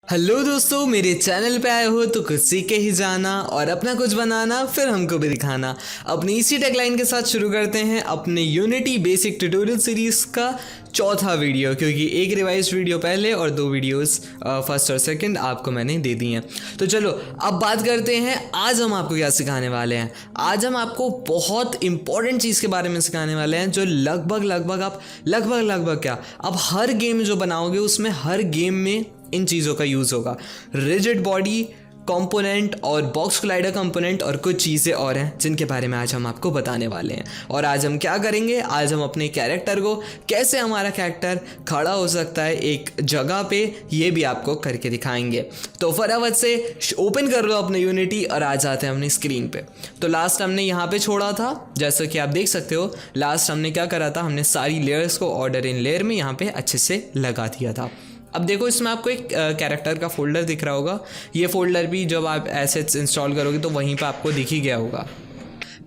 Hello दोस्तों, मेरे channel पे आए हो तो कुछ सीख के ही जाना और अपना कुछ बनाना, फिर हमको भी दिखाना। अपनी इसी टैगलाइन के साथ शुरू करते हैं अपने यूनिटी बेसिक ट्यूटोरियल सीरीज का चौथा वीडियो, क्योंकि एक रिवाइज वीडियो पहले और दो वीडियोस फर्स्ट और सेकंड आपको मैंने दे दी हैं। तो चलो अब बात करते हैं आज हम आपको क्या सिखाने वाले हैं। आज हम आपको बहुत इंपॉर्टेंट चीज़ के बारे में सिखाने वाले हैं जो लगभग क्या अब हर गेम जो बनाओगे उसमें हर गेम में इन चीज़ों का यूज़ होगा। रिजिड बॉडी कंपोनेंट और बॉक्स कोलाइडर कंपोनेंट और कुछ चीज़ें और हैं जिनके बारे में आज हम आपको बताने वाले हैं। और आज हम क्या करेंगे, आज हम अपने कैरेक्टर को कैसे हमारा कैरेक्टर खड़ा हो सकता है एक जगह पे, ये भी आपको करके दिखाएंगे। तो फटाफट से ओपन कर लो अपने यूनिटी और आ जाते हैं अपनी स्क्रीन पे। तो लास्ट हमने यहाँ पे छोड़ा था, जैसा कि आप देख सकते हो। लास्ट हमने क्या करा था, हमने सारी लेयर्स को ऑर्डर इन लेयर में यहाँ पे अच्छे से लगा दिया था। अब देखो इसमें आपको एक कैरेक्टर का फोल्डर दिख रहा होगा। ये फोल्डर भी जब आप एसेट्स इंस्टॉल करोगे तो वहीं पे आपको दिख ही गया होगा।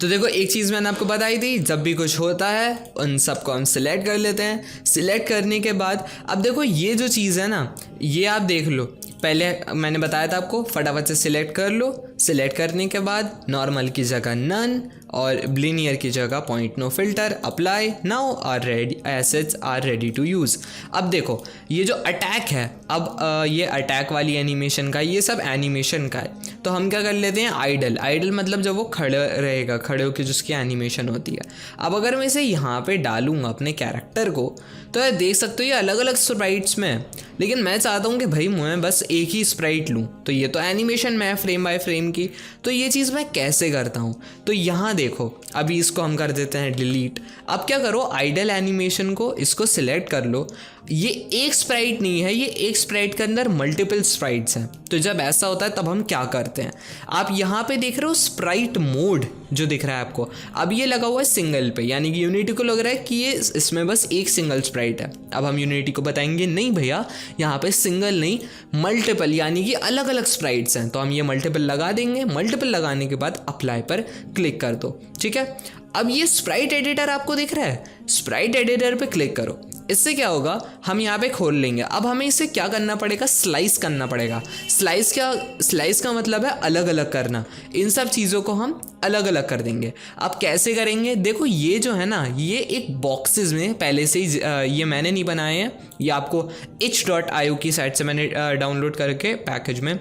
तो देखो एक चीज़ मैंने आपको बताई थी, जब भी कुछ होता है उन सबको हम सिलेक्ट कर लेते हैं। सिलेक्ट करने के बाद अब देखो ये जो चीज़ है ना, ये आप देख लो। पहले मैंने बताया था आपको फटाफट से सिलेक्ट कर लो। सिलेक्ट करने के बाद नॉर्मल की जगह नन और लिनियर की जगह point no filter apply. Now are ready, assets are ready to use. अब देखो ये जो अटैक है, अब ये अटैक वाली एनिमेशन का, ये सब एनिमेशन का है। तो हम क्या कर लेते हैं, आइडल। आइडल मतलब जब वो खड़े रहेगा, खड़े होकर जो उसकी एनिमेशन होती है। अब अगर मैं इसे यहाँ पे डालूंगा अपने कैरेक्टर को, तो ये देख सकते हो ये अलग अलग स्प्राइट्स में है। लेकिन मैं चाहता हूँ कि भाई मैं बस एक ही स्प्राइट लूँ, तो ये तो एनिमेशन में है फ्रेम बाय फ्रेम की। तो ये चीज़ मैं कैसे करता हूँ, तो यहाँ देखो अभी इसको हम कर देते हैं डिलीट। अब क्या करो, आइडल एनिमेशन को इसको सिलेक्ट कर लो। ये एक स्प्राइट नहीं है, ये एक स्प्राइट के अंदर मल्टीपल स्प्राइट्स हैं। तो जब ऐसा होता है तब हम क्या करते हैं, आप यहाँ पे देख रहे हो स्प्राइट मोड जो दिख रहा है आपको। अब ये लगा हुआ है सिंगल पे, यानी कि यूनिटी को लग रहा है कि ये इसमें बस एक सिंगल स्प्राइट है। अब हम यूनिटी को बताएंगे नहीं भैया, यहाँ पे सिंगल नहीं मल्टीपल, यानी कि अलग अलग स्प्राइट्स हैं। तो हम ये मल्टीपल लगा देंगे। मल्टीपल लगाने के बाद अप्लाई पर क्लिक कर दो, ठीक है। अब ये स्प्राइट एडिटर आपको दिख रहा है, स्प्राइट एडिटर पे क्लिक करो। इससे क्या होगा, हम यहाँ पे खोल लेंगे। अब हमें इसे क्या करना पड़ेगा, स्लाइस करना पड़ेगा। स्लाइस का मतलब है अलग अलग करना। इन सब चीज़ों को हम अलग अलग कर देंगे। अब कैसे करेंगे, देखो ये जो है ना, ये एक बॉक्सेस में पहले से ही ये मैंने नहीं बनाए हैं, ये आपको itch.io की साइट से मैंने डाउनलोड करके पैकेज में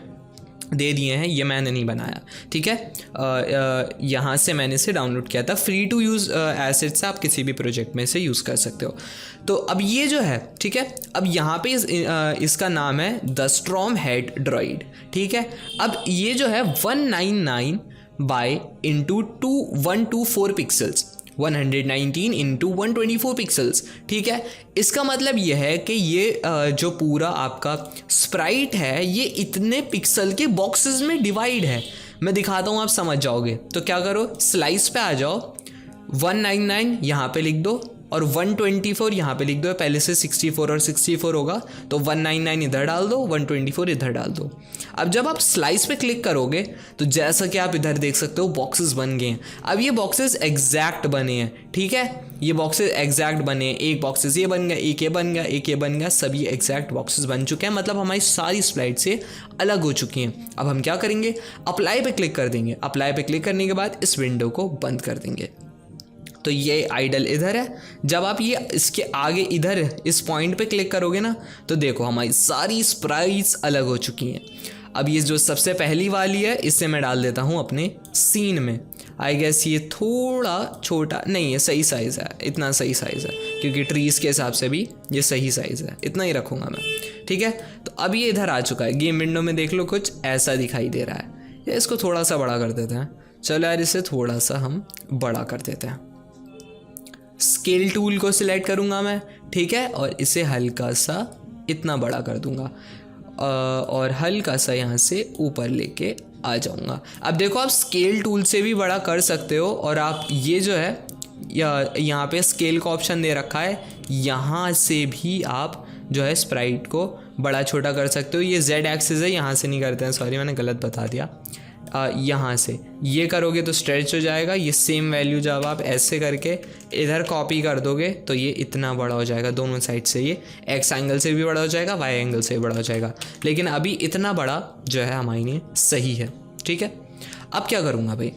दे दिए हैं। ये मैंने नहीं बनाया, ठीक है। यहाँ से मैंने इसे डाउनलोड किया था। फ्री टू यूज़ एसेट्स आप किसी भी प्रोजेक्ट में से यूज़ कर सकते हो। तो अब ये जो है, ठीक है, अब यहाँ पे इसका नाम है द स्ट्रॉम हेड ड्रॉइड, ठीक है। अब ये जो है 199 by into 124 pixels, 119 into 124 pixels, ठीक है। इसका मतलब यह है कि ये जो पूरा आपका स्प्राइट है ये इतने पिक्सल के बॉक्सेस में डिवाइड है। मैं दिखाता हूँ, आप समझ जाओगे। तो क्या करो, स्लाइस पे आ जाओ, 199 यहाँ पे लिख दो और 124 यहाँ पे लिख दो। पहले से 64 और 64 होगा, तो 199 इधर डाल दो, 124 इधर डाल दो। अब जब आप स्लाइस पे क्लिक करोगे तो जैसा कि आप इधर देख सकते हो बॉक्सेस बन गए हैं। अब ये बॉक्सेस एग्जैक्ट बने हैं, ठीक है। ये बॉक्सेस एग्जैक्ट बने हैं, एक बॉक्सेस ये बन गया, एक ये बन गया, एक ये बन गया, सभी एग्जैक्ट बॉक्सेस बन चुके हैं। मतलब हमारी सारी स्लाइड से अलग हो चुकी हैं। अब हम क्या करेंगे, अप्लाई पे क्लिक कर देंगे। अप्लाई पे क्लिक करने के बाद इस विंडो को बंद कर देंगे। तो ये आइडल इधर है। जब आप ये इसके आगे इधर इस पॉइंट पे क्लिक करोगे ना, तो देखो हमारी सारी स्प्राइट्स अलग हो चुकी हैं। अब ये जो सबसे पहली वाली है, इसे मैं डाल देता हूँ अपने सीन में। आई गेस ये थोड़ा छोटा नहीं है, सही साइज़ है, इतना सही साइज़ है, क्योंकि ट्रीज़ के हिसाब से भी ये सही साइज़ है, इतना ही रखूँगा मैं, ठीक है। तो अब ये इधर आ चुका है। गेम विंडो में देख लो कुछ ऐसा दिखाई दे रहा है। या इसको थोड़ा सा बड़ा कर देते हैं। चलो यार, इसे थोड़ा सा हम बड़ा कर देते हैं। स्केल टूल को सिलेक्ट करूँगा मैं, ठीक है, और इसे हल्का सा इतना बड़ा कर दूँगा और हल्का सा यहाँ से ऊपर लेके आ जाऊँगा। अब देखो आप स्केल टूल से भी बड़ा कर सकते हो, और आप ये जो है यहाँ पे स्केल का ऑप्शन दे रखा है, यहाँ से भी आप जो है स्प्राइट को बड़ा छोटा कर सकते हो। ये जेड एक्सिस है, यहाँ से नहीं करते हैं, सॉरी मैंने गलत बता दिया, यहाँ से ये करोगे तो स्ट्रेच हो जाएगा। ये सेम वैल्यू जब आप ऐसे करके इधर कॉपी कर दोगे तो ये इतना बड़ा हो जाएगा दोनों साइड से, ये एक्स एंगल से भी बड़ा हो जाएगा, वाई एंगल से भी बड़ा हो जाएगा। लेकिन अभी इतना बड़ा जो है हमारे लिए सही है, ठीक है। अब क्या करूँगा भाई,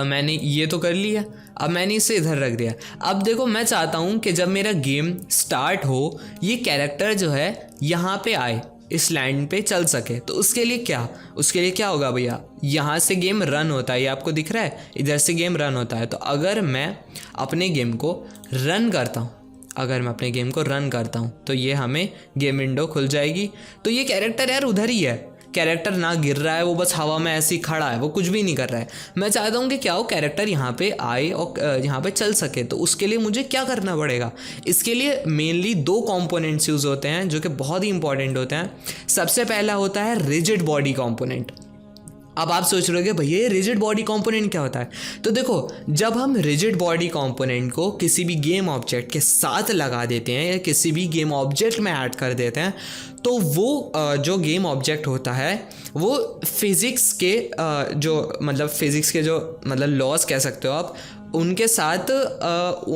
मैंने ये तो कर लिया, अब मैंने इसे इधर रख दिया। अब देखो मैं चाहता हूँ कि जब मेरा गेम स्टार्ट हो ये कैरेक्टर जो है यहाँ पे आए, इस लैंड पे चल सके। तो उसके लिए क्या होगा भैया, यहाँ से गेम रन होता है, ये आपको दिख रहा है, इधर से गेम रन होता है। तो अगर मैं अपने गेम को रन करता हूँ तो ये हमें गेम विंडो खुल जाएगी। तो ये कैरेक्टर यार उधर ही है, कैरेक्टर ना गिर रहा है, वो बस हवा में ऐसे ही खड़ा है, वो कुछ भी नहीं कर रहा है। मैं चाहता हूँ कि क्या हो, कैरेक्टर यहाँ पे आए और यहाँ पे चल सके। तो उसके लिए मुझे क्या करना पड़ेगा, इसके लिए मेनली 2 कंपोनेंट्स यूज़ होते हैं जो कि बहुत ही इंपॉर्टेंट होते हैं। सबसे पहला होता है रिजिड बॉडी कंपोनेंट। अब आप सोच रहे हो भैया ये रिजिड बॉडी कंपोनेंट क्या होता है। तो देखो, जब हम रिजिड बॉडी कंपोनेंट को किसी भी गेम ऑब्जेक्ट के साथ लगा देते हैं या किसी भी गेम ऑब्जेक्ट में ऐड कर देते हैं तो वो जो गेम ऑब्जेक्ट होता है वो फिज़िक्स के जो लॉस कह सकते हो आप, उनके साथ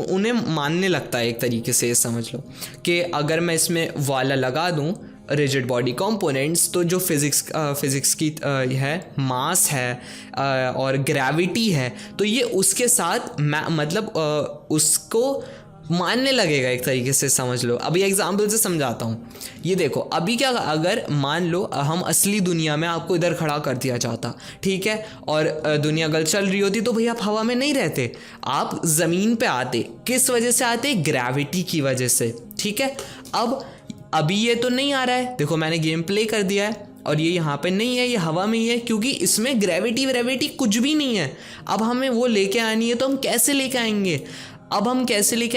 उन्हें मानने लगता है। एक तरीके से समझ लो कि अगर मैं इसमें वाला लगा दूं रिजिड बॉडी कंपोनेंट्स, तो जो फिज़िक्स की है, मास है और ग्रेविटी है, तो ये उसके साथ उसको मानने लगेगा एक तरीके से, समझ लो। अभी एग्जाम्पल से समझाता हूँ। ये देखो, अभी क्या, अगर मान लो हम असली दुनिया में आपको इधर खड़ा कर दिया जाता, ठीक है, और दुनिया अगर चल रही होती तो भैया आप हवा में नहीं रहते, आप ज़मीन पे आते। किस वजह से आते, ग्रेविटी की वजह से, ठीक है। अभी ये तो नहीं आ रहा है, देखो मैंने गेम प्ले कर दिया है और ये यहाँ पे नहीं है, ये हवा में ही है, क्योंकि इसमें ग्रेविटी कुछ भी नहीं है। अब हमें वो लेके आनी है, तो हम कैसे लेके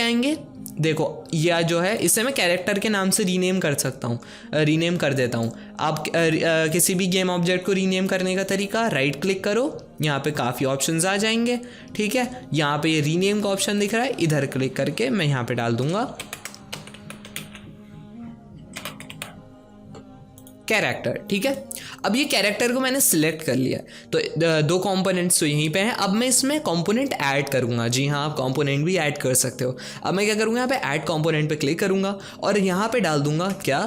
आएंगे, देखो यह जो है इसे मैं कैरेक्टर के नाम से रीनेम कर देता हूँ। आप किसी भी गेम ऑब्जेक्ट को रीनेम करने का तरीका, राइट क्लिक करो, यहाँ पे काफ़ी ऑप्शंस आ जाएंगे, ठीक है। यहाँ पे ये रीनेम का ऑप्शन दिख रहा है, इधर क्लिक करके मैं यहाँ पे डाल दूंगा कैरेक्टर, ठीक है। अब ये कैरेक्टर को मैंने सिलेक्ट कर लिया, तो 2 कंपोनेंट्स तो यहीं पे हैं। अब मैं इसमें कंपोनेंट ऐड करूंगा। जी हाँ, आप कंपोनेंट भी ऐड कर सकते हो। अब मैं क्या करूँगा, यहाँ पे ऐड कंपोनेंट पे क्लिक करूँगा और यहाँ पे डाल दूंगा क्या,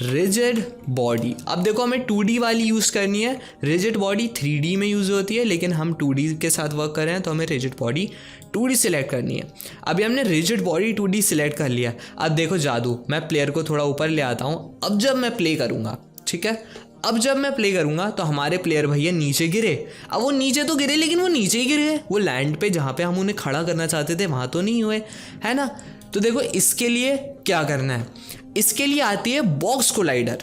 रिजिड बॉडी। अब देखो हमें 2D वाली यूज़ करनी है, रिजिड बॉडी 3D में यूज़ होती है, लेकिन हम 2D के साथ वर्क कर रहे हैं तो हमें रिजिड बॉडी 2D सिलेक्ट करनी है। अभी हमने रिजिड बॉडी 2D सिलेक्ट कर लिया। अब देखो जादू, मैं प्लेयर को थोड़ा ऊपर ले आता हूँ। अब जब मैं प्ले करूँगा, ठीक है, अब जब मैं प्ले करूँगा तो हमारे प्लेयर भैया नीचे गिरे। अब वो नीचे तो गिरे, लेकिन वो नीचे ही गिर गए, वो लैंड पे जहाँ पे हम उन्हें खड़ा करना चाहते थे वहाँ तो नहीं हुए, है ना। तो देखो इसके लिए क्या करना है, इसके लिए आती है बॉक्स कोलाइडर।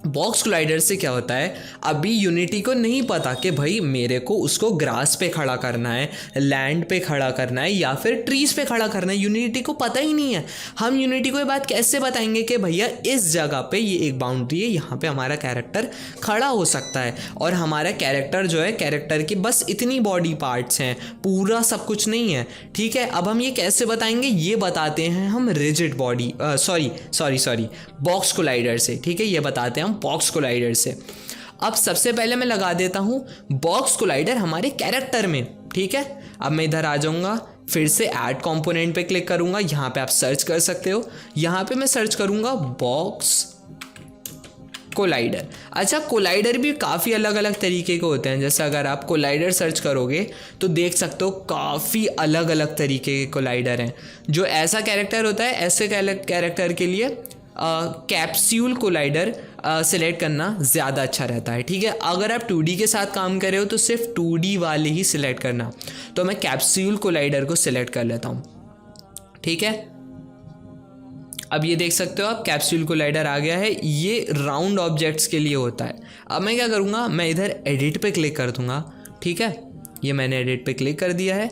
बॉक्स कोलाइडर से क्या होता है, अभी यूनिटी को नहीं पता कि भाई मेरे को उसको ग्रास पे खड़ा करना है, लैंड पे खड़ा करना है या फिर ट्रीज पे खड़ा करना है, यूनिटी को पता ही नहीं है। हम यूनिटी को ये बात कैसे बताएंगे कि भैया इस जगह पे ये एक बाउंड्री है, यहाँ पे हमारा कैरेक्टर खड़ा हो सकता है, और हमारा कैरेक्टर जो है, कैरेक्टर की बस इतनी बॉडी पार्ट्स हैं, पूरा सब कुछ नहीं है, ठीक है। अब हम ये कैसे बताएंगे, ये बताते हैं हम rigid body sorry box collider से, ठीक है, ये बताते हैं बॉक्स कोलाइडर से। अब सबसे पहले मैं लगा देता हूं बॉक्स कोलाइडर हमारे कैरेक्टर में, ठीक है। अब मैं इधर आ जाऊंगा, फिर से ऐड कंपोनेंट पे क्लिक करूंगा, यहां पे आप सर्च कर सकते हो, यहां पे मैं सर्च करूंगा बॉक्स कोलाइडर। अच्छा, कोलाइडर भी काफ़ी अलग अलग तरीके के होते हैं। जैसे अगर आप कोलाइडर सर्च करोगे तो देख सकते हो काफ़ी अलग अलग तरीके के कोलाइडर हैं। जो ऐसा कैरेक्टर होता है, ऐसे कैरेक्टर के लिए कैप्सूल कोलाइडर सिलेक्ट करना ज़्यादा अच्छा रहता है, ठीक है। अगर आप 2D के साथ काम कर रहे हो तो सिर्फ 2D वाले ही सिलेक्ट करना, तो मैं कैप्सूल कोलाइडर को सिलेक्ट कर लेता हूँ, ठीक है। अब ये देख सकते हो आप, कैप्सूल कोलाइडर आ गया है। ये राउंड ऑब्जेक्ट्स के लिए होता है। अब मैं क्या करूँगा, मैं इधर एडिट पे क्लिक कर दूँगा, ठीक है। ये मैंने एडिट पे क्लिक कर दिया है,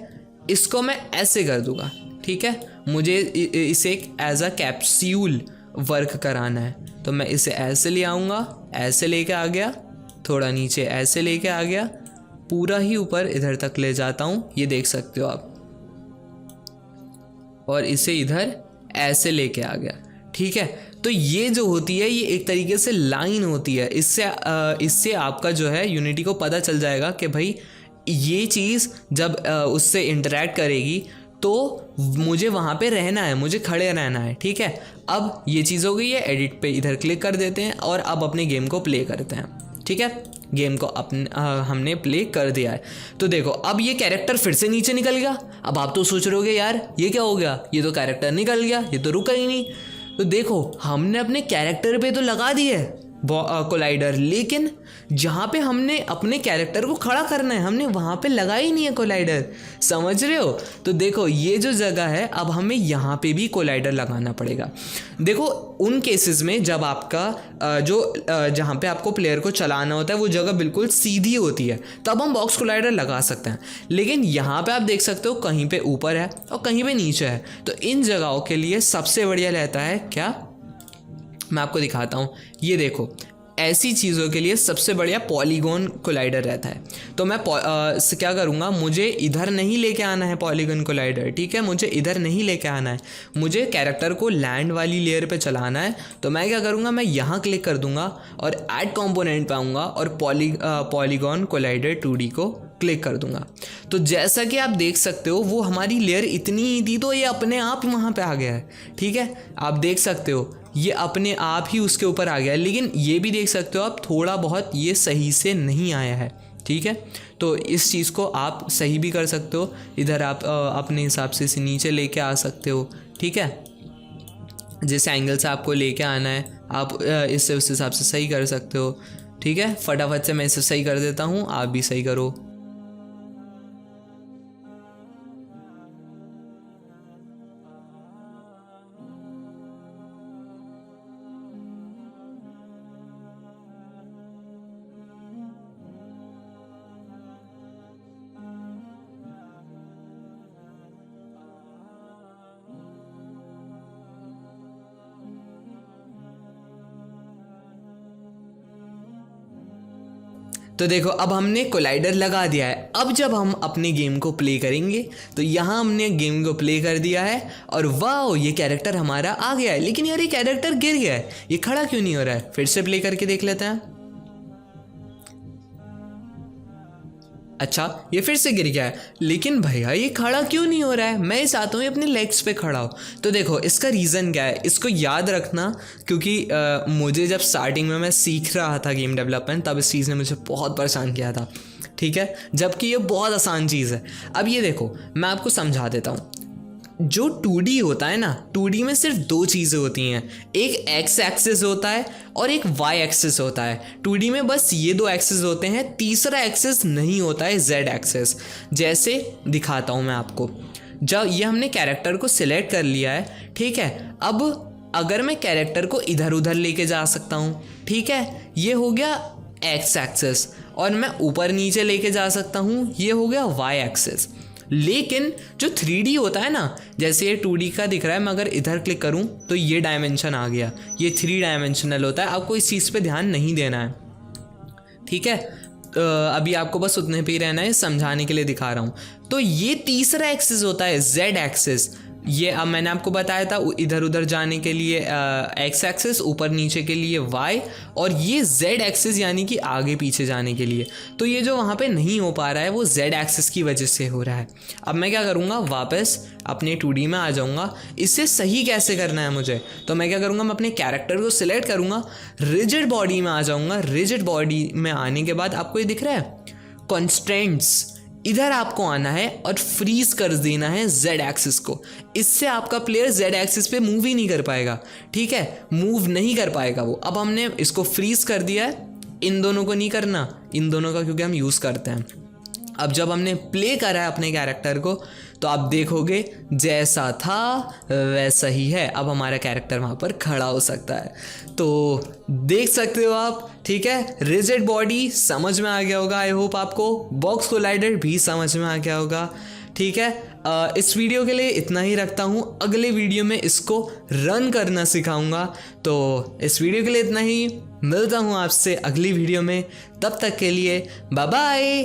इसको मैं ऐसे कर दूँगा, ठीक है। मुझे इसे एज अ कैप्सूल वर्क कराना है, तो मैं इसे ऐसे ले आऊँगा, ऐसे लेके आ गया, थोड़ा नीचे ऐसे लेके आ गया, पूरा ही ऊपर इधर तक ले जाता हूँ, ये देख सकते हो आप, और इसे इधर ऐसे लेके आ गया, ठीक है। तो ये जो होती है ये एक तरीके से लाइन होती है, इससे आपका जो है यूनिटी को पता चल जाएगा कि भाई ये चीज़ जब उससे इंटरेक्ट करेगी तो मुझे वहाँ पे रहना है, मुझे खड़े रहना है। ठीक है, अब ये चीज़ हो गई है, एडिट पे इधर क्लिक कर देते हैं और अब अपने गेम को प्ले करते हैं। ठीक है, गेम को हमने प्ले कर दिया है। तो देखो अब ये कैरेक्टर फिर से नीचे निकल गया। अब आप तो सोच रहे होगे यार ये क्या हो गया, ये तो कैरेक्टर निकल गया, ये तो रुका ही नहीं। तो देखो हमने अपने कैरेक्टर पे तो लगा दी है कोलाइडर, लेकिन जहाँ पे हमने अपने कैरेक्टर को खड़ा करना है हमने वहाँ पे लगा ही नहीं है कोलाइडर। समझ रहे हो? तो देखो ये जो जगह है अब हमें यहाँ पे भी कोलाइडर लगाना पड़ेगा। देखो उन केसेस में जब आपका जहाँ पे आपको प्लेयर को चलाना होता है वो जगह बिल्कुल सीधी होती है तब हम बॉक्स कोलाइडर लगा सकते हैं, लेकिन यहाँ पे आप देख सकते हो कहीं पे ऊपर है और कहीं पे नीचे है। तो इन जगहों के लिए सबसे बढ़िया रहता है क्या, मैं आपको दिखाता हूँ। ये देखो ऐसी चीज़ों के लिए सबसे बढ़िया पॉलीगॉन कोलाइडर रहता है। तो मैं क्या करूँगा, मुझे इधर नहीं लेके आना है पॉलीगॉन कोलाइडर। ठीक है, मुझे इधर नहीं लेके आना है, मुझे कैरेक्टर को लैंड वाली लेयर पे चलाना है। तो मैं क्या करूँगा, मैं यहाँ क्लिक कर दूँगा और ऐड कंपोनेंट पे आऊँगा और पॉलीगॉन कोलाइडर 2D को क्लिक कर दूंगा। तो जैसा कि आप देख सकते हो वो हमारी लेयर इतनी ही थी तो ये अपने आप वहाँ पे आ गया है। ठीक है, आप देख सकते हो ये अपने आप ही उसके ऊपर आ गया है, लेकिन ये भी देख सकते हो आप थोड़ा बहुत ये सही से नहीं आया है। ठीक है, तो इस चीज़ को आप सही भी कर सकते हो, इधर आप अपने हिसाब से इसे नीचे लेके आ सकते हो। ठीक है, जिस एंगल से आपको लेके आना है आप इससे उस हिसाब से सही कर सकते हो। ठीक है, फटाफट से मैं इसे सही कर देता हूँ, आप भी सही करो। तो देखो अब हमने कोलाइडर लगा दिया है। अब जब हम अपने गेम को प्ले करेंगे तो यहाँ हमने गेम को प्ले कर दिया है और वाह ये कैरेक्टर हमारा आ गया है। लेकिन यार ये कैरेक्टर गिर गया है, ये खड़ा क्यों नहीं हो रहा है? फिर से प्ले करके देख लेते हैं। अच्छा ये फिर से गिर गया है, लेकिन भैया ये खड़ा क्यों नहीं हो रहा है? मैं चाहता हूँ ये अपने लेग्स पे खड़ा हो। तो देखो इसका रीज़न क्या है, इसको याद रखना, क्योंकि मुझे जब स्टार्टिंग में मैं सीख रहा था गेम डेवलपमेंट तब इस चीज़ ने मुझे बहुत परेशान किया था। ठीक है, जबकि ये बहुत आसान चीज़ है। अब ये देखो मैं आपको समझा देता हूँ। जो 2D होता है ना, 2D में सिर्फ दो चीज़ें होती हैं, एक एक्स एक्सिस होता है और एक वाई एक्सिस होता है। 2D में बस ये दो एक्सिस होते हैं, तीसरा एक्सिस नहीं होता है जेड एक्सिस। जैसे दिखाता हूँ मैं आपको। जब ये हमने कैरेक्टर को सिलेक्ट कर लिया है, ठीक है, अब अगर मैं कैरेक्टर को इधर उधर लेके जा सकता हूँ। ठीक है, ये हो गया एक्स एक्सिस, और मैं ऊपर नीचे लेके जा सकता हूँ, ये हो गया वाई एक्सिस। लेकिन जो 3D होता है ना, जैसे ये 2D का दिख रहा है, मैं अगर इधर क्लिक करूं तो ये डायमेंशन आ गया, ये 3 डायमेंशनल होता है। आपको इस चीज़ पे ध्यान नहीं देना है। ठीक है, अभी आपको बस उतने पे ही रहना है, समझाने के लिए दिखा रहा हूँ। तो ये तीसरा एक्सिस होता है जेड एक्सिस। ये अब मैंने आपको बताया था इधर उधर जाने के लिए एक्स एक्सिस, ऊपर नीचे के लिए वाई, और ये जेड एक्सिस यानी कि आगे पीछे जाने के लिए। तो ये जो वहाँ पे नहीं हो पा रहा है वो जेड एक्सिस की वजह से हो रहा है। अब मैं क्या करूँगा, वापस अपने 2D में आ जाऊँगा। इससे सही कैसे करना है मुझे, तो मैं क्या करूँगा, मैं अपने कैरेक्टर को सिलेक्ट करूँगा, रिजिड बॉडी में आ जाऊँगा। रिजिड बॉडी में आने के बाद आपको ये दिख रहा है कॉन्स्ट्रेंट्स, इधर आपको आना है और फ्रीज कर देना है जेड एक्सिस को। इससे आपका प्लेयर जेड एक्सिस पे मूव ही नहीं कर पाएगा। ठीक है, मूव नहीं कर पाएगा वो। अब हमने इसको फ्रीज कर दिया है, इन दोनों को नहीं करना, इन दोनों का क्योंकि हम यूज़ करते हैं। अब जब हमने प्ले करा है अपने कैरेक्टर को तो आप देखोगे जैसा था वैसा ही है। अब हमारा कैरेक्टर वहाँ पर खड़ा हो सकता है, तो देख सकते हो आप। ठीक है, रिजिड बॉडी समझ में आ गया होगा, आई होप आपको बॉक्स कोलाइडर भी समझ में आ गया होगा। ठीक है, इस वीडियो के लिए इतना ही रखता हूँ। अगले वीडियो में इसको रन करना सिखाऊंगा। तो इस वीडियो के लिए इतना ही, मिलता हूँ आपसे अगली वीडियो में। तब तक के लिए बाय बाय।